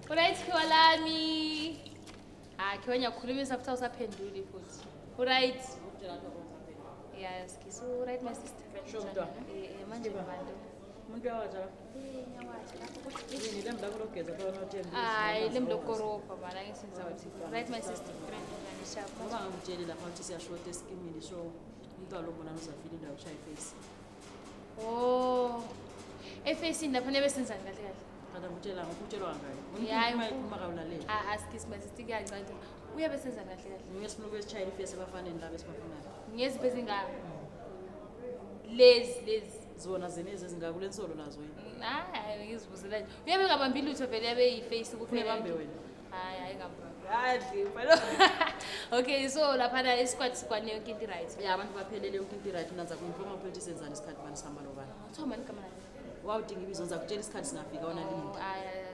Alright, Kiwalami. Kiwanya khulumisa after usaphenduli futhi. Alright. Yes, kiso right my sister. Sure, mntwana. Manje babantu. Umuntu uyawatsha. Yini lembu lakho lokugeza phela nothembi. Hayi, lemlokoropa mara ngisenza uthi. Right my sister. Ngoba ngikutsheli lapha ukuthi siyashota eskimini so umntwana lo bona uzafika indawo kushaya iface. Oh. Efacing lapha nebe senzani kahle kahle. Kada ngikutshela ngikutshelwa ngayo. Hayi, Uma kawulalela. askis my sister kuyancane. Uyabe senza kahle kahle. Ngesifuna ukwesishaya iface abafanele laba esibafunayo. Ngeziphi ezingaka? Lezi. Zona zenezi ezingakule nazo yini. Hayi ngizibuzela nje. Uyabe ngabambi lutho vele yabe yiface kuphela. Bambe wena. Hayi ngabambi. Okay, so lapha na squad yonke into right. Ya abantu baphelele yonke into right nanza kuinforma ukuthi senzani isikhathi bani sihamba nobani. Uthoma ni kama nani? Wawudinga ibizo ngiza kutshela isikhathi singafika wona lini.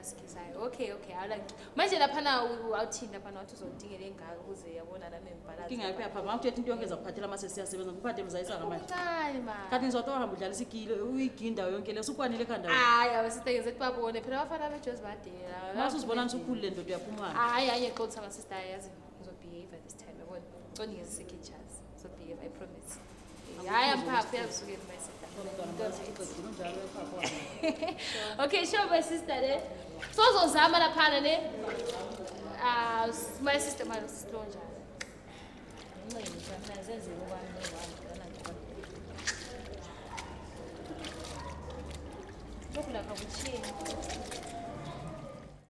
Askisayo. Okay, awula. Manje lapha na awuthinda lapha wathi uzodingela engaka ukuze yabona nami imbalance. Inkinga yakho yapha ngakuthethe into yonke ezakuphathela mase siyasebenza ngikuphathe mzayisa ngamanje. Ucane man. Kanti ngizothi uhamba udlalisa igile uyiginda yonke leso ukwanile ekhanda. Hayi abasister ngeze babone phela bafana beJozi badela. Mase uzibona usukhulile ndodo yaphumana. Hayi ngixolisa ama sister yazi ngizobehave this time yabona. Ngiconi ngezikitchers. So behave I promise. Hayi amphafu yazusukela my sister. Okay, sure my sister le. Sozozama lapha ne. My sister manje sister njani. Ngincane mina zenze ubani ngibani Lokhu lapha kuthini?